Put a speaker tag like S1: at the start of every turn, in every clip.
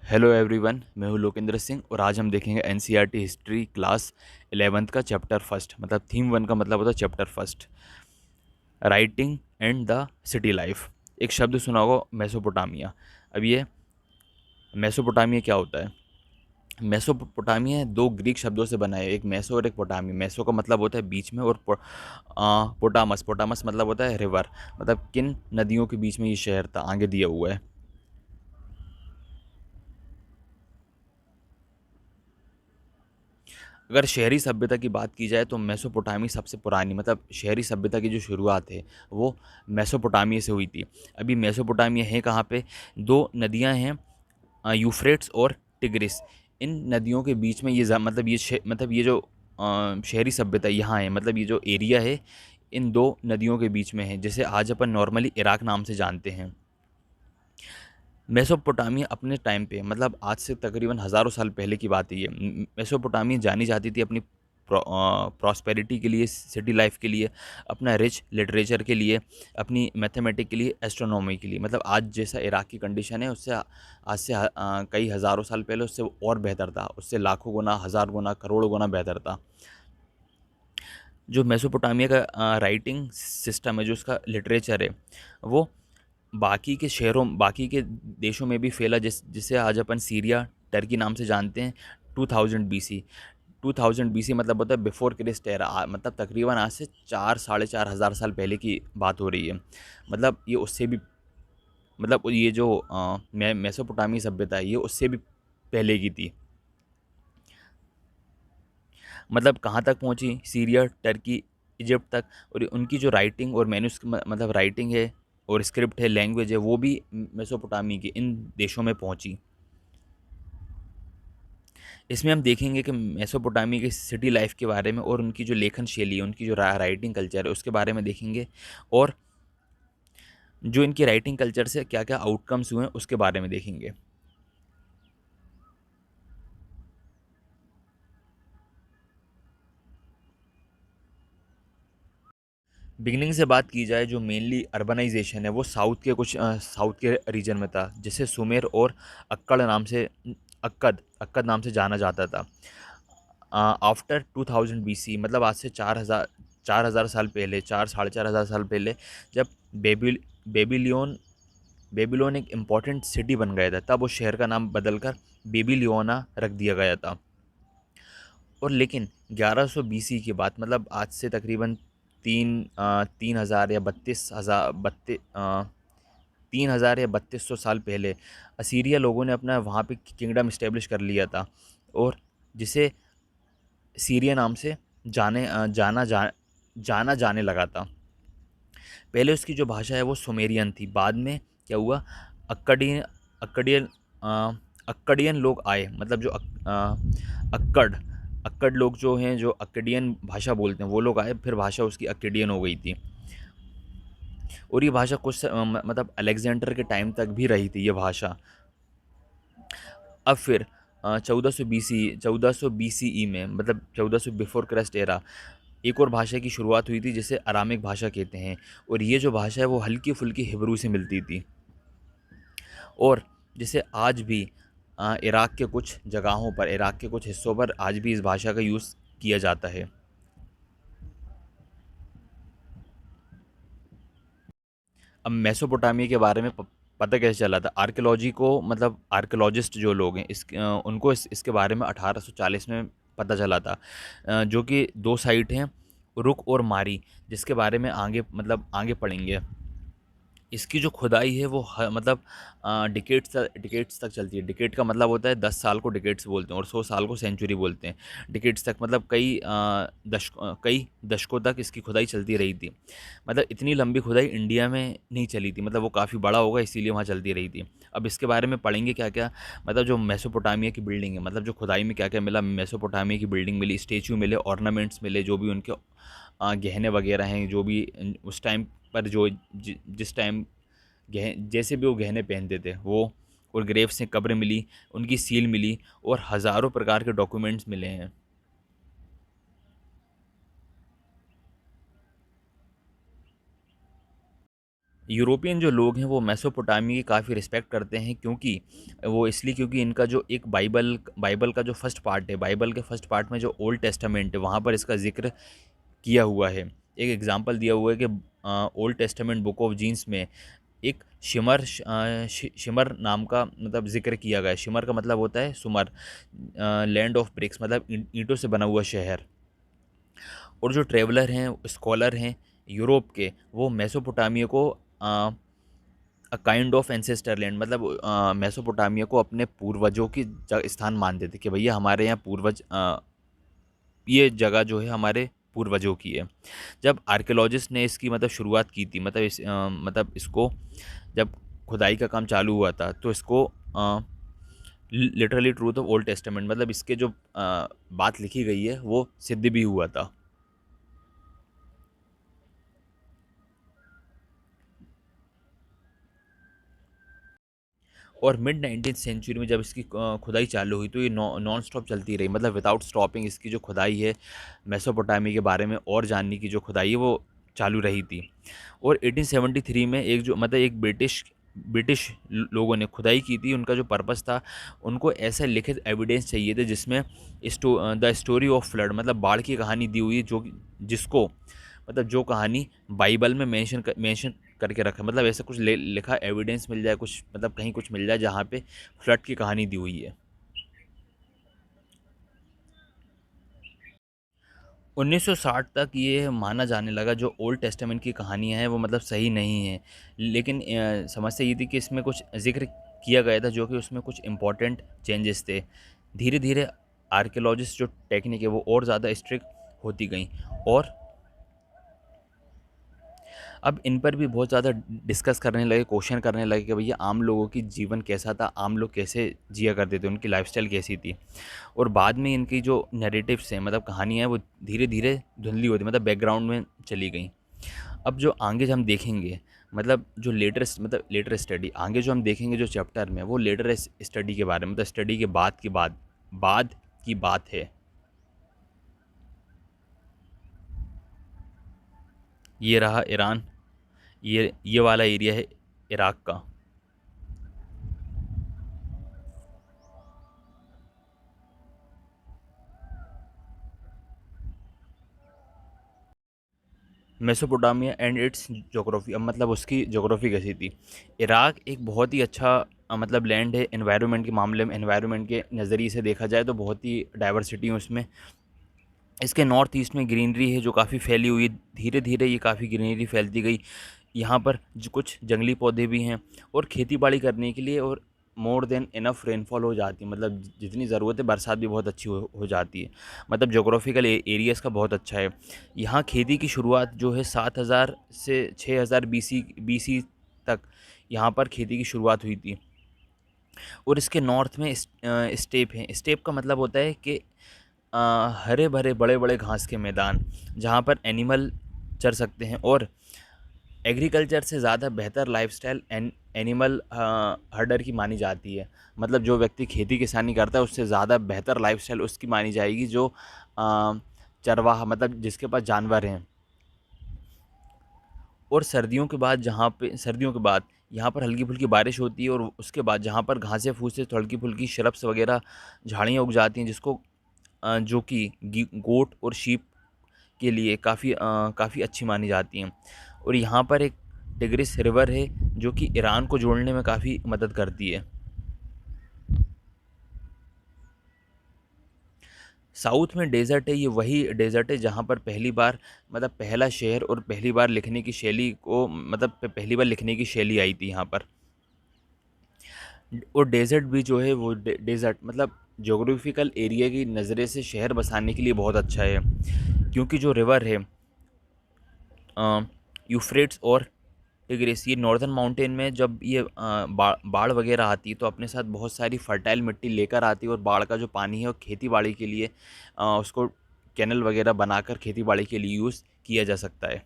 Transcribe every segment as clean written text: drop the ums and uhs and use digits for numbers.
S1: Hello everyone, मैं हूँ लोकेंद्र सिंह और आज हम देखेंगे एनसीईआरटी हिस्ट्री क्लास 11th का चैप्टर फर्स्ट। मतलब थीम वन का मतलब होता है chapter first, writing and the city life. एक शब्द सुना होगा, मेसोपोटामिया। अब ये मेसोपोटामिया क्या होता है? मेसोपोटामिया दो ग्रीक शब्दों से बना है, एक मेसो और एक पोटामिया। मेसो का मतलब होता है बीच में, और पोटामस पोटामस मतलब होता है रिवर। मतलब किन नदियों के बीच में ये शहर था, आगे दिया हुआ है। अगर शहरी सभ्यता की बात की जाए तो मेसोपोटामी सबसे पुरानी, मतलब शहरी सभ्यता की जो शुरुआत है वो मेसोपोटामिया से हुई थी। अभी मेसोपोटामिया है कहाँ पे? दो नदियाँ हैं, यूफ्रेट्स और टिग्रिस। इन नदियों के बीच में मतलब मतलब ये जो शहरी सभ्यता यहाँ है, मतलब ये जो एरिया है इन दो नदियों के बीच में है, जिसे आज अपन नॉर्मली इराक नाम से जानते हैं। मेसोपोटामिया अपने टाइम पे, मतलब आज से तकरीबन हज़ारों साल पहले की बात है ये। मेसोपोटामिया जानी जाती थी अपनी प्रॉस्पेरिटी के लिए, सिटी लाइफ के लिए, अपना रिच लिटरेचर के लिए, अपनी मैथमेटिक के लिए, एस्ट्रोनॉमी के लिए। मतलब आज जैसा इराक की कंडीशन है उससे आज से कई हज़ारों साल पहले उससे और बेहतर था, उससे लाखों गुना, हज़ार गुना, करोड़ों गुना बेहतर था। जो मेसोपोटामिया का राइटिंग सिस्टम है, जो उसका लिटरेचर है, वो बाकी के देशों में भी फैला, जिसे आज अपन सीरिया, टर्की नाम से जानते हैं। 2000 BC, 2000 BC मतलब होता है बिफोर क्रिस्ट एरा। मतलब तकरीबन आज से 4 साढ़े 4 हज़ार साल पहले की बात हो रही है। मतलब ये उससे भी, मतलब ये जो मेसोपोटामी सभ्यता है ये उससे भी पहले की थी। मतलब कहाँ तक पहुँची? सीरिया, टर्की, इजिप्ट तक। और उनकी जो राइटिंग और मतलब राइटिंग है और स्क्रिप्ट है, लैंग्वेज है, वो भी मेसोपोटामी की इन देशों में पहुँची। इसमें हम देखेंगे कि मेसोपोटामी की सिटी लाइफ के बारे में, और उनकी जो लेखन शैली है, उनकी जो राइटिंग कल्चर है, उसके बारे में देखेंगे। और जो इनकी राइटिंग कल्चर से क्या क्या आउटकम्स हुए हैं उसके बारे में देखेंगे। बिगिनिंग से बात की जाए, जो मेनली अर्बनाइजेशन है वो साउथ के रीजन में था, जिसे सुमेर और अक्कद नाम से जाना जाता था। आफ्टर 2000 BC, मतलब आज से 4,000 साल पहले, 4 साढ़े 4 हज़ार साल पहले, जब बेबील बेबीलियन बेबीलोन एक इम्पॉर्टेंट सिटी बन गया था, तब उस शहर का नाम बदलकर बेबीलियोना रख दिया गया था। और लेकिन 1100 BC के बाद, मतलब आज से तकरीबन 3,000 या 3,000 या 3,200 साल पहले असीरिया लोगों ने अपना वहाँ पे किंगडम इस्टेब्लिश कर लिया था, और जिसे सीरिया नाम से जाना जाने लगा था। पहले उसकी जो भाषा है वो सुमेरियन थी। बाद में क्या हुआ? अक्कडियन अक्कडियन अ, अक्कडियन लोग आए, मतलब जो अक्कड़ अक्कड़ लोग जो हैं, जो अक्कडियन भाषा बोलते हैं, वो लोग आए, फिर भाषा उसकी अक्कडियन हो गई थी। और ये भाषा मतलब अलेक्जेंडर के टाइम तक भी रही थी ये भाषा। अब फिर 1400 BCE में, मतलब 1400 बिफोर क्राइस्ट एरा, एक और भाषा की शुरुआत हुई थी जिसे अरामिक भाषा कहते हैं। और ये जो भाषा है वो हल्की फुल्की हिब्रू से मिलती थी, और जिसे आज भी इराक के कुछ हिस्सों पर आज भी इस भाषा का यूज़ किया जाता है। अब मेसोपोटामिया के बारे में पता कैसे चला था? आर्कियोलॉजी को, मतलब आर्कियोलॉजिस्ट जो लोग हैं उनको इसके बारे में 1840 में पता चला था। जो कि दो साइट हैं, रुक और मारी, जिसके बारे में आगे पढ़ेंगे। इसकी जो खुदाई है वो मतलब डिकेट्स तक चलती है। डिकेट का मतलब होता है 10 साल को डिकेट्स बोलते हैं, और 100 साल को सेंचुरी बोलते हैं। डिकेट्स तक मतलब कई दशकों तक इसकी खुदाई चलती रही थी। मतलब इतनी लंबी खुदाई इंडिया में नहीं चली थी, मतलब वो काफ़ी बड़ा होगा इसीलिए वहाँ चलती रही थी। अब इसके बारे में पढ़ेंगे क्या क्या। मतलब जो मेसोपोटामिया की बिल्डिंग है, मतलब जो खुदाई में क्या क्या मिला, मेसोपोटामिया की बिल्डिंग मिली, स्टेचू मिले, ऑर्नामेंट्स मिले, जो भी उनके गहने वगैरह हैं, जो भी उस टाइम पर जो जिस टाइम जैसे भी वो गहने पहनते थे वो। और ग्रेव से कब्र मिली, उनकी सील मिली, और हज़ारों प्रकार के डॉक्यूमेंट्स मिले हैं। यूरोपियन जो लोग हैं वो मेसोपोटामी की काफ़ी रिस्पेक्ट करते हैं, क्योंकि वो इसलिए क्योंकि इनका जो एक बाइबल बाइबल का जो फर्स्ट पार्ट है, बाइबल के फर्स्ट पार्ट में जो ओल्ड टेस्टामेंट है वहाँ पर इसका जिक्र किया हुआ है। एक एग्जांपल दिया हुआ है कि old testament book of Genesis में एक शिमर नाम का मतलब जिक्र किया गया है। शिमर का मतलब होता है सुमर, लैंड ऑफ ब्रिक्स मतलब ईंटों से बना हुआ शहर। और जो ट्रेवलर हैं, स्कॉलर हैं यूरोप के, वो मेसोपोटामिया को a kind of ancestor land मतलब मेसोपोटामिया को अपने पूर्वजों की स्थान मानते थे कि भैया हमारे यहाँ पूर्वज, ये जगह जो है हमारे पूर्वजों की है। जब आर्कियोलॉजिस्ट ने इसकी मतलब शुरुआत की थी, मतलब मतलब इसको जब खुदाई का काम चालू हुआ था तो इसको literally truth of old testament मतलब इसके जो बात लिखी गई है वो सिद्ध भी हुआ था। और मिड 19th सेंचुरी में जब इसकी खुदाई चालू हुई तो ये नॉन स्टॉप चलती रही, मतलब विदाउट स्टॉपिंग इसकी जो खुदाई है मेसोपोटामी के बारे में और जानने की जो खुदाई है वो चालू रही थी। और 1873 में एक जो मतलब एक ब्रिटिश ब्रिटिश लोगों ने खुदाई की थी। उनका जो पर्पस था, उनको ऐसा लिखित एविडेंस चाहिए थे जिसमें द स्टोरी ऑफ फ्लड मतलब बाढ़ की कहानी दी हुई है, जिसको मतलब जो कहानी बाइबल में मेंशन करके रखा, मतलब ऐसा कुछ लिखा एविडेंस मिल जाए, कुछ मतलब कहीं कुछ मिल जाए जहाँ पे फ्लड की कहानी दी हुई है। 1960 तक ये माना जाने लगा जो ओल्ड टेस्टामेंट की कहानियाँ हैं वो मतलब सही नहीं है, लेकिन समस्या ये थी कि इसमें कुछ जिक्र किया गया था जो कि उसमें कुछ इम्पोर्टेंट चेंजेस थे। धीरे धीरे आर्कियोलॉजिस्ट जो टेक्निक है वो और ज़्यादा स्ट्रिक्ट होती गई, और अब इन पर भी बहुत ज़्यादा डिस्कस करने लगे, क्वेश्चन करने लगे कि भैया आम लोगों की जीवन कैसा था, आम लोग कैसे जिया करते थे, उनकी लाइफस्टाइल कैसी थी। और बाद में इनकी जो नैरेटिव्स हैं मतलब कहानियाँ हैं वो धीरे धीरे धुंधली होती मतलब बैकग्राउंड में चली गई। अब जो आगे हम देखेंगे मतलब जो लेटेस्ट मतलब लेटर स्टडी आगे जो हम देखेंगे जो चैप्टर में, वो लेटर स्टडी के बारे में मतलब स्टडी के बाद की बाद की बात है। ये रहा ईरान, ये वाला एरिया है इराक का। मेसोपोटामिया एंड इट्स जोग्राफी, अब मतलब उसकी जोग्राफी कैसी थी। इराक एक बहुत ही अच्छा मतलब लैंड है, एनवायरनमेंट के मामले में, एनवायरनमेंट के नज़रिए से देखा जाए तो बहुत ही डाइवर्सिटी है उसमें। इसके नॉर्थ ईस्ट में ग्रीनरी है जो काफ़ी फैली हुई है, धीरे धीरे ये काफ़ी ग्रीनरी फैलती गई। यहाँ पर कुछ जंगली पौधे भी हैं, और खेती बाड़ी करने के लिए और मोर देन इनफ रेनफॉल हो जाती है, मतलब जितनी ज़रूरत है बरसात भी बहुत अच्छी हो जाती है। मतलब जोग्राफिकल एरिया इसका बहुत अच्छा है। यहाँ खेती की शुरुआत जो है 7000 से 6000 बीसी तक यहाँ पर खेती की शुरुआत हुई थी। और इसके नॉर्थ में स्टेप है। स्टेप का मतलब होता है कि हरे भरे बड़े बड़े घास के मैदान जहाँ पर एनिमल चर सकते हैं, और एग्रीकल्चर से ज़्यादा बेहतर लाइफस्टाइल एनिमल हर्डर की मानी जाती है। मतलब जो व्यक्ति खेती किसानी करता है उससे ज़्यादा बेहतर लाइफस्टाइल उसकी मानी जाएगी जो चरवाहा मतलब जिसके पास जानवर हैं। और सर्दियों के बाद यहाँ पर हल्की फुल्की बारिश होती है, और उसके बाद जहाँ पर घासें फूसें तो हल्की फुल्की श्रब्स वगैरह झाड़ियाँ उग जाती हैं, जिसको जो कि गोट और शीप के लिए काफ़ी अच्छी मानी जाती हैं। और यहाँ पर एक टिग्रिस रिवर है जो कि ईरान को जोड़ने में काफ़ी मदद करती है। साउथ में डेज़र्ट है, ये वही डेज़र्ट है जहाँ पर पहली बार मतलब पहला शहर और पहली बार लिखने की शैली को मतलब पहली बार लिखने की शैली आई थी यहाँ पर। और डेज़र्ट भी जो है वो डेज़र्ट मतलब ज्योग्राफिकल एरिया की नज़रिए से शहर बसाने के लिए बहुत अच्छा है, क्योंकि जो रिवर है यूफ्रेट्स और टिग्रिस, ये नॉर्दर्न माउंटेन में जब ये बाढ़ वगैरह आती है तो अपने साथ बहुत सारी फर्टाइल मिट्टी लेकर आती है, और बाढ़ का जो पानी है वो खेती बाड़ी के लिए उसको कैनल वगैरह बनाकर खेती बाड़ी के लिए यूज़ किया जा सकता है।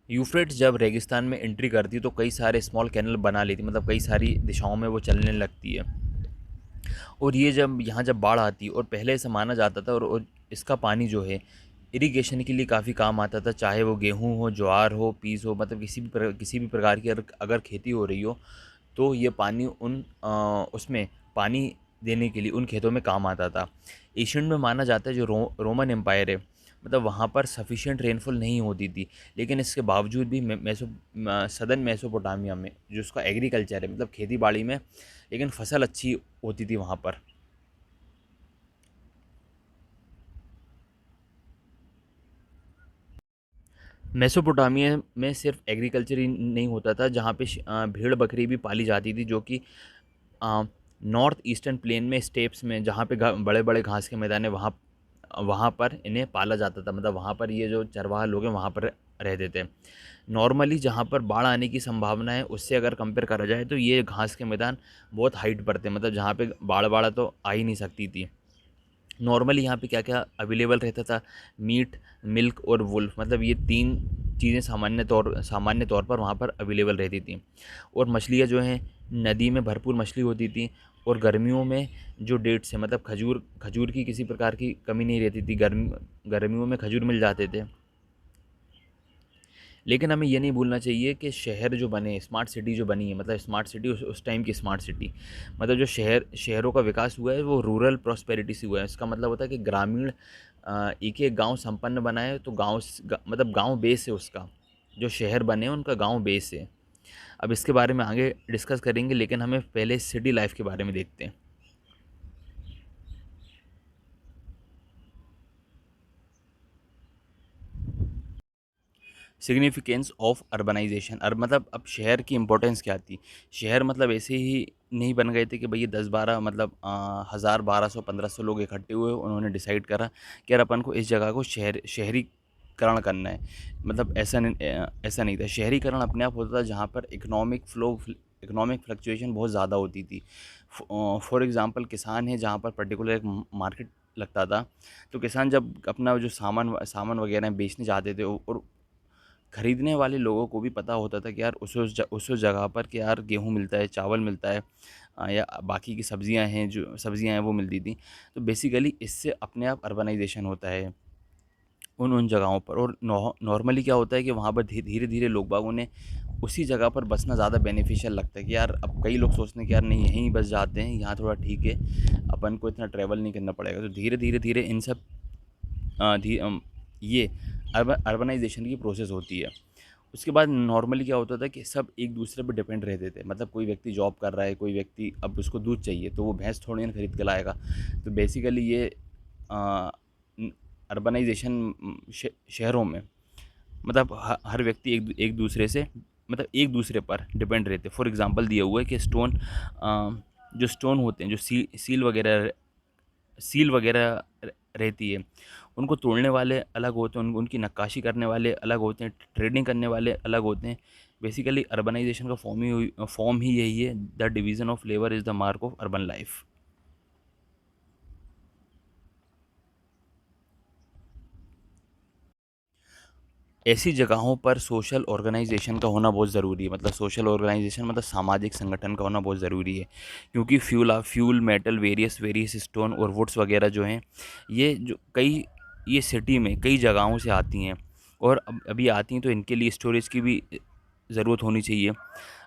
S1: यूफ्रेट्स जब रेगिस्तान में एंट्री करती है तो कई सारे स्मॉल कैनल बना लेती है, मतलब कई सारी दिशाओं में वो चलने लगती है। और ये जब यहाँ जब बाढ़ आती और पहले ऐसा माना जाता था, और इसका पानी जो है इरिगेशन के लिए काफ़ी काम आता था, चाहे वो गेहूँ हो, ज्वार हो, पीस हो, मतलब किसी भी प्रकार की अगर अगर खेती हो रही हो, तो ये पानी उसमें पानी देने के लिए उन खेतों में काम आता था। एशियन में माना जाता है जो रोमन एम्पायर है, मतलब वहाँ पर सफिशिएंट रेनफॉल नहीं होती थी, लेकिन इसके बावजूद भी सदर्न मेसोपोटामिया में जो उसका एग्रीकल्चर है, मतलब खेती बाड़ी में, लेकिन फसल अच्छी होती थी वहाँ पर। मेसोपोटामिया में सिर्फ एग्रीकल्चर ही नहीं होता था, जहाँ पे भेड़ बकरी भी पाली जाती थी, जो कि नॉर्थ ईस्टर्न प्लेन में स्टेप्स में जहाँ पे बड़े बड़े घास के मैदान है, वहाँ वहाँ पर इन्हें पाला जाता था, मतलब वहाँ पर ये जो चरवाहा लोग हैं वहाँ पर रहते थे। नॉर्मली जहाँ पर बाढ़ आने की संभावना है उससे अगर कंपेयर करा जाए तो ये घास के मैदान बहुत हाइट पर थे, मतलब जहाँ पे बाढ़ बाढ़ तो आ ही नहीं सकती थी। नॉर्मली यहाँ पे क्या क्या अवेलेबल रहता था, मीट, मिल्क और वुल्फ, मतलब ये तीन चीज़ें सामान्य तौर पर वहाँ पर अवेलेबल रहती थी। और मछलियाँ जो हैं, नदी में भरपूर मछली होती थी। और गर्मियों में जो डेट्स हैं, मतलब खजूर खजूर की किसी प्रकार की कमी नहीं रहती थी, गर्मियों में खजूर मिल जाते थे। लेकिन हमें ये नहीं भूलना चाहिए कि शहर जो बने, स्मार्ट सिटी जो बनी है, मतलब स्मार्ट सिटी उस टाइम की स्मार्ट सिटी, मतलब जो शहरों का विकास हुआ है वो रूरल प्रॉस्पेरिटी से हुआ है। इसका मतलब होता है कि ग्रामीण एक एक गांव संपन्न बना है, तो मतलब गांव बेस है उसका। जो शहर बने हैं उनका गांव बेस है। अब इसके बारे में आगे डिस्कस करेंगे, लेकिन हमें पहले सिटी लाइफ के बारे में देखते हैं। सिग्निफिकेंस ऑफ अर्बनाइजेशन, मतलब अब शहर की इंपॉर्टेंस क्या थी। शहर मतलब ऐसे ही नहीं बन गए थे कि भई ये 10-12 मतलब 1000 1200 1500 लोग इकट्ठे हुए, उन्होंने डिसाइड करा कि यार अपन को इस जगह को शहरीकरण करना है। मतलब ऐसा नहीं था। शहरीकरण अपने आप होता था जहाँ पर इकोनॉमिक फ्लक्चुएशन बहुत ज़्यादा होती थी। फॉर एग्ज़ाम्पल किसान है जहाँ पर पर्टिकुलर एक मार्केट लगता था, तो किसान जब अपना जो सामान वगैरह बेचने जाते थे, और खरीदने वाले लोगों को भी पता होता था कि यार उस जगह पर कि यार गेहूँ मिलता है, चावल मिलता है, या बाकी की सब्जियां हैं वो मिलती थी। तो बेसिकली इससे अपने आप अर्बनाइजेशन होता है उन उन जगहों पर। और नॉर्मली क्या होता है कि वहाँ पर धीरे धीरे लोग बागों ने उसी जगह पर बसना ज़्यादा बेनिफिशियल लगता है कि यार अब कई लोग सोचते हैं कि यार नहीं, यहीं बस जाते हैं, यहाँ थोड़ा ठीक है, अपन को इतना ट्रैवल नहीं करना पड़ेगा। तो धीरे धीरे धीरे इन सब ये अर्बनाइजेशन की प्रोसेस होती है। उसके बाद नॉर्मली क्या होता था कि सब एक दूसरे पर डिपेंड रहते थे, मतलब कोई व्यक्ति जॉब कर रहा है, कोई व्यक्ति अब उसको दूध चाहिए तो वो भैंस थोड़ी ना खरीद के लाएगा। तो बेसिकली ये अर्बनाइजेशन शहरों में, मतलब हर व्यक्ति एक दूसरे से, मतलब एक दूसरे पर डिपेंड रहते। फॉर एग्जांपल दिया हुआ है कि जो स्टोन होते हैं, जो सील वगैरह रहती है, उनको तोड़ने वाले अलग होते हैं, उनकी नक्काशी करने वाले अलग होते हैं, ट्रेडिंग करने वाले अलग होते हैं। बेसिकली अर्बनाइजेशन का फॉर्म ही यही है। The division of labour is the mark of urban life. ऐसी जगहों पर सोशल ऑर्गेनाइजेशन का होना बहुत ज़रूरी है, मतलब सोशल ऑर्गेनाइजेशन मतलब सामाजिक संगठन का होना बहुत ज़रूरी है। क्योंकि fuel metal various various stone और वुड्स वगैरह जो हैं, ये सिटी में कई जगहों से आती हैं, और अभी आती हैं, तो इनके लिए स्टोरेज की भी ज़रूरत होनी चाहिए।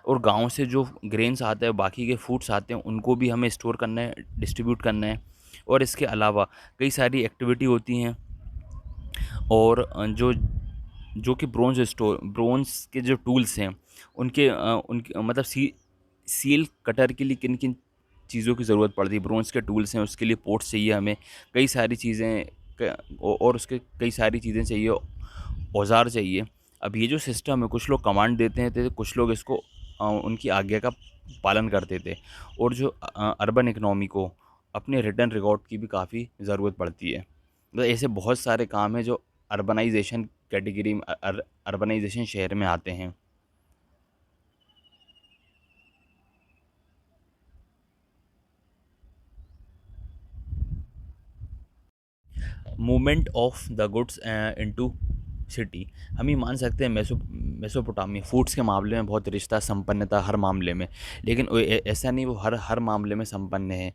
S1: और गांव से जो ग्रेन्स आते हैं, बाकी के फूड्स आते हैं, उनको भी हमें स्टोर करना है, डिस्ट्रीब्यूट करना है। और इसके अलावा कई सारी एक्टिविटी होती हैं। और जो कि ब्रोंज़ के जो टूल्स हैं, उनके मतलब सील कटर के लिए किन किन चीज़ों की ज़रूरत पड़ती है। ब्रोंज़ के टूल्स हैं, उसके लिए पोर्ट्स चाहिए हमें, कई सारी चीज़ें और उसके कई सारी चीज़ें चाहिए, औजार चाहिए। अब ये जो सिस्टम है, कुछ लोग कमांड देते हैं, तो कुछ लोग इसको उनकी आज्ञा का पालन करते थे। और जो अर्बन इकनॉमी को अपने रिटर्न रिकॉर्ड की भी काफ़ी ज़रूरत पड़ती है। तो ऐसे बहुत सारे काम हैं जो अर्बनाइजेशन कैटेगरी में, अर्बनाइजेशन शहर में आते हैं। Movement of the goods into city, हम ये मान सकते हैं मेसोपोटामिया फूड्स के मामले में बहुत रिश्ता संपन्न था हर मामले में। लेकिन ऐसा नहीं वो हर हर मामले में संपन्न है।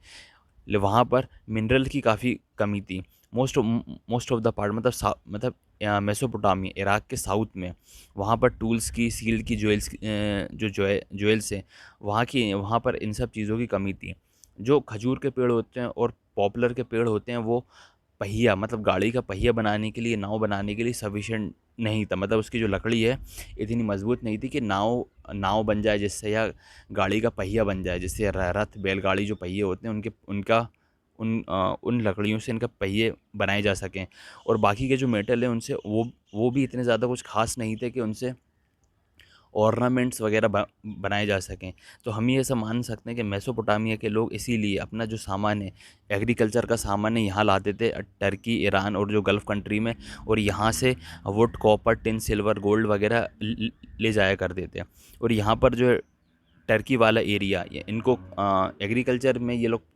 S1: वहाँ पर मिनरल की काफ़ी कमी थी। मोस्ट ऑफ द पार्ट मतलब मेसोपोटामिया, इराक के साउथ में, वहाँ पर टूल्स की, सील्ड की, ज्वेल्स जो ज्वेल्स हैं, वहाँ पर इन सब चीज़ों की कमी थी। जो खजूर के पेड़ होते हैं और पॉपुलर के पेड़ होते हैं, वो पहिया मतलब गाड़ी का पहिया बनाने के लिए, नाव बनाने के लिए सफिशिएंट नहीं था। मतलब उसकी जो लकड़ी है इतनी मजबूत नहीं थी कि नाव नाव बन जाए जिससे, या गाड़ी का पहिया बन जाए जिससे। रथ, बैलगाड़ी जो पहिए होते हैं उनके उनका उन लकड़ियों से इनका पहिए बनाए जा सकें। और बाकी के जो मेटल हैं उनसे वो भी इतने ज़्यादा कुछ खास नहीं थे कि उनसे ऑर्नामेंट्स वगैरह बनाए जा सकें। तो हम ये ऐसा मान सकते हैं कि मेसोपोटामिया के लोग इसीलिए अपना जो सामान है, एग्रीकल्चर का सामान है, यहाँ लाते थे टर्की, ईरान और जो गल्फ़ कंट्री में, और यहाँ से would, copper, tin, silver, gold वगैरह ले जाया करते थे। और यहाँ पर जो टर्की वाला एरिया, ये इनको एग्रीकल्चर में ये लोग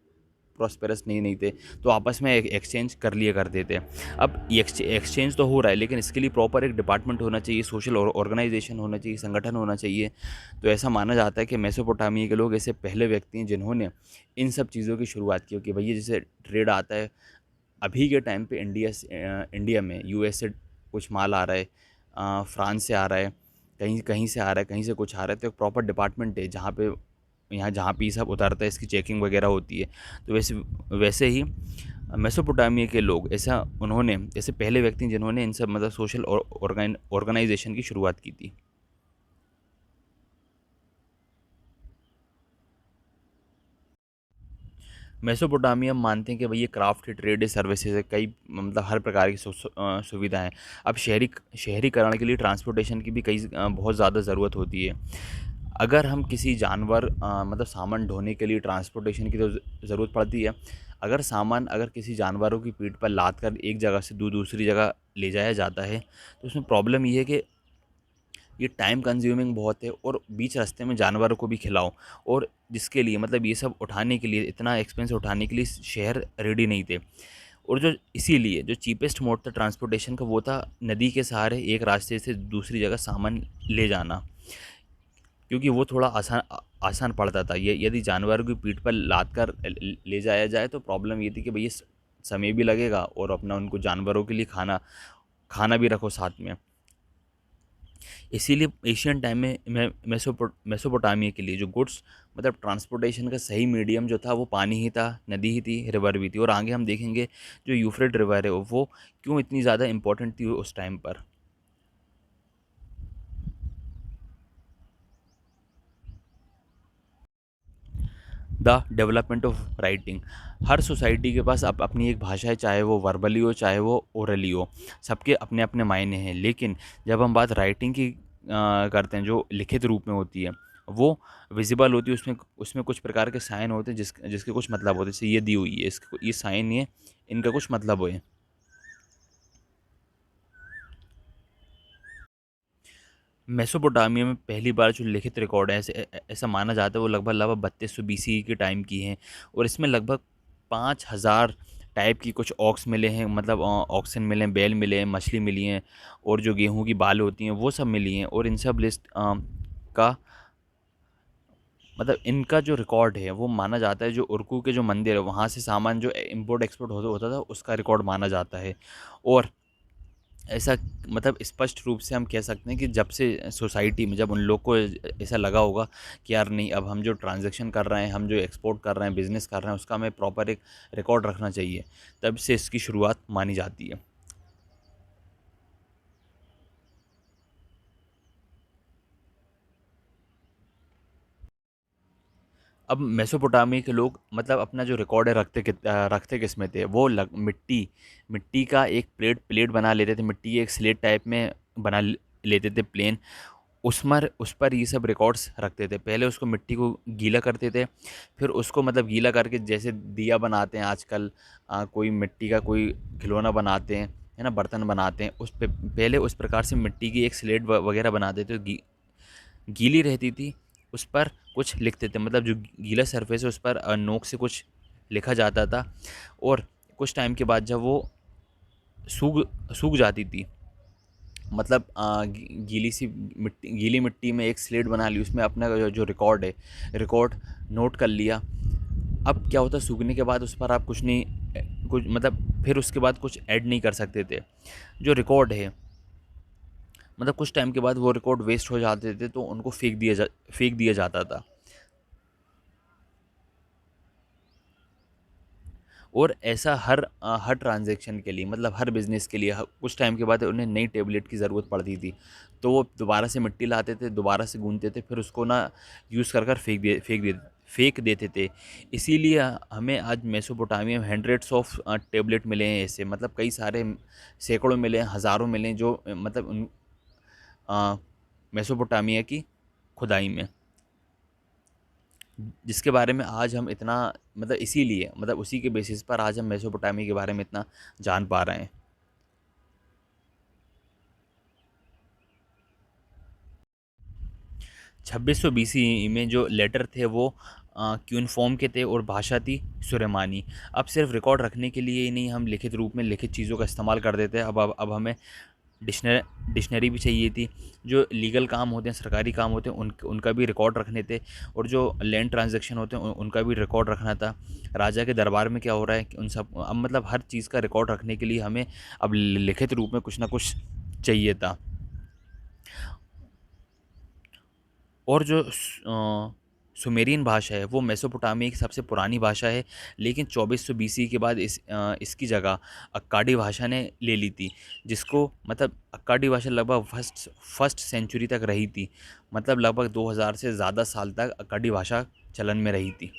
S1: प्रॉस्पेरस नहीं थे, तो आपस में एक्सचेंज कर लिया करते थे। अब ये एक्सचेंज तो हो रहा है, लेकिन इसके लिए प्रॉपर एक डिपार्टमेंट होना चाहिए, सोशल ऑर्गेनाइजेशन होना चाहिए, संगठन होना चाहिए। तो ऐसा माना जाता है कि मेसोपोटामिया के लोग ऐसे पहले व्यक्ति हैं जिन्होंने इन सब चीज़ों की शुरुआत की, कि भैया जैसे ट्रेड आता है अभी के टाइम पे, इंडिया में यूएस से कुछ माल आ रहा है, फ्रांस से आ रहा है, कहीं कहीं से आ रहा है, कहीं से कुछ आ रहा है, तो एक प्रॉपर डिपार्टमेंट है जहाँ पे ये सब उतरता है, इसकी चेकिंग वगैरह होती है। तो वैसे वैसे ही मेसोपोटामिया के लोग, ऐसा उन्होंने, ऐसे पहले व्यक्ति हैं जिन्होंने इन सब मतलब सोशल ऑर्गेनाइजेशन की शुरुआत की थी। मेसोपोटामिया हम मानते हैं कि भई ये क्राफ्ट, ट्रेड, सर्विसेज है, कई मतलब हर प्रकार की सुविधाएँ। अब शहरीकरण के लिए ट्रांसपोर्टेशन की भी बहुत ज़्यादा ज़रूरत होती है। अगर हम किसी जानवर मतलब सामान ढोने के लिए ट्रांसपोर्टेशन की तो ज़रूरत पड़ती है। अगर किसी जानवरों की पीठ पर लाद कर एक जगह से दूसरी जगह ले जाया जाता है, तो उसमें प्रॉब्लम ये है कि ये टाइम कंज्यूमिंग बहुत है, और बीच रास्ते में जानवरों को भी खिलाओ, और जिसके लिए मतलब ये सब उठाने के लिए, इतना एक्सपेंस उठाने के लिए शहर रेडी नहीं थे। और जो इसीलिए जो चीपेस्ट मोड था ट्रांसपोर्टेशन का, वो था नदी के सहारे एक रास्ते से दूसरी जगह सामान ले जाना, क्योंकि वो थोड़ा आसान पड़ता था। ये यदि जानवरों की पीठ पर लाद कर ले जाया जाए तो प्रॉब्लम ये थी कि भई समय भी लगेगा, और अपना उनको जानवरों के लिए खाना खाना भी रखो साथ में। इसीलिए एशियन टाइम में मेसोपोटामिया के लिए जो गुड्स मतलब ट्रांसपोर्टेशन का सही मीडियम जो था, वो पानी ही था, नदी ही थी, रिवर भी थी। और आगे हम देखेंगे जो यूफ्रेट रिवर है वो क्यों इतनी ज़्यादा इम्पोर्टेंट थी उस टाइम पर। The development of writing. Her society के पास अपनी एक भाषा है, चाहे वो वर्बली हो, चाहे वो ओरली हो। सबके अपने अपने मायने हैं, लेकिन जब हम बात राइटिंग की करते हैं, जो लिखित रूप में होती है, वो विजिबल होती है। उसमें उसमें कुछ प्रकार के साइन होते हैं जिसके कुछ मतलब होते हैं। जैसे ये दी हुई है, इसको ये साइन, ये इनका कुछ मतलब है। मेसोपोटामिया में पहली बार जो लिखित रिकॉर्ड है, ऐसा माना जाता है, वो लगभग लगभग 3200 BC के टाइम की हैं। और इसमें लगभग 5000 टाइप की कुछ ऑक्स मिले हैं, मतलब ऑक्सन मिले हैं, बैल मिले हैं, मछली मिली हैं, और जो गेहूं की बाल होती हैं वो सब मिली हैं। और इन सब लिस्ट का मतलब इनका जो रिकॉर्ड है वो माना जाता है, जो उर्कू के जो मंदिर है वहाँ से सामान जो इम्पोर्ट एक्सपोर्ट होता था, उसका रिकॉर्ड माना जाता है। और ऐसा मतलब स्पष्ट रूप से हम कह सकते हैं कि जब से सोसाइटी में, जब उन लोग को ऐसा लगा होगा कि यार नहीं, अब हम जो ट्रांजैक्शन कर रहे हैं, हम जो एक्सपोर्ट कर रहे हैं, बिज़नेस कर रहे हैं, उसका हमें प्रॉपर एक रिकॉर्ड रखना चाहिए, तब से इसकी शुरुआत मानी जाती है। अब मेसोपोटामिया के लोग मतलब अपना जो रिकॉर्ड है रखते किस में थे, वो मिट्टी मिट्टी का एक प्लेट बना लेते थे, मिट्टी एक स्लेट टाइप में बना लेते थे, प्लेन। उस पर ये सब रिकॉर्ड्स रखते थे। पहले उसको मिट्टी को गीला करते थे, फिर उसको मतलब गीला करके जैसे दिया बनाते हैं आजकल, कोई मिट्टी का कोई खिलौना बनाते हैं, है ना, बर्तन बनाते हैं, उस पे पहले उस प्रकार से मिट्टी की एक स्लेट वगैरह बनाते थे, गीली रहती थी। उस पर कुछ लिखते थे, मतलब जो गीला सरफेस है उस पर नोक से कुछ लिखा जाता था। और कुछ टाइम के बाद जब वो सूख सूख जाती थी, मतलब गीली मिट्टी में एक स्लेट बना ली, उसमें अपना जो रिकॉर्ड है, रिकॉर्ड नोट कर लिया, अब क्या होता है, सूखने के बाद उस पर आप कुछ नहीं कुछ मतलब फिर उसके बाद कुछ ऐड नहीं कर सकते थे। जो रिकॉर्ड है, मतलब कुछ टाइम के बाद वो रिकॉर्ड वेस्ट हो जाते थे, तो उनको फेंक दिया जाता था। और ऐसा हर ट्रांज़ैक्शन के लिए, मतलब हर बिज़नेस के लिए कुछ टाइम के बाद उन्हें नई टेबलेट की ज़रूरत पड़ती थी। तो वो दोबारा से मिट्टी लाते थे, दोबारा से गूँथते थे, फिर उसको ना यूज़ कर फेंक देते थे। इसीलिए हमें आज मेसोपोटामिया में हंड्रेड्स ऑफ टेबलेट मिले हैं ऐसे, मतलब कई सारे सैकड़ों मिले हैं, हज़ारों मिले हैं, जो मतलब उन अ, मेसोपोटामिया की खुदाई में, जिसके बारे में आज हम इतना, मतलब इसीलिए, मतलब उसी के बेसिस पर आज हम मेसोपोटामिया के बारे में इतना जान पा रहे हैं। 2600 बीसी में जो लेटर थे वो क्यूनफॉर्म के थे, और भाषा थी सुलेमानी। अब सिर्फ रिकॉर्ड रखने के लिए ही नहीं, हम लिखित रूप में लिखित चीज़ों का इस्तेमाल कर देते हैं। अब हमें डिक्शनरी भी चाहिए थी। जो लीगल काम होते हैं, सरकारी काम होते हैं, उनका भी रिकॉर्ड रखने थे। और जो लैंड ट्रांजैक्शन होते हैं उनका भी रिकॉर्ड रखना था। राजा के दरबार में क्या हो रहा है कि उन सब, अब मतलब हर चीज़ का रिकॉर्ड रखने के लिए हमें अब लिखित रूप में कुछ ना कुछ चाहिए था। और जो सुमेरियन भाषा है वो मेसोपोटामिया की सबसे पुरानी भाषा है, लेकिन 2400 बीसी के बाद इसकी जगह अक्काडी भाषा ने ले ली थी। जिसको मतलब अक्काडी भाषा लगभग फर्स्ट सेंचुरी तक रही थी, मतलब लगभग 2000 से ज़्यादा साल तक अक्काडी भाषा चलन में रही थी।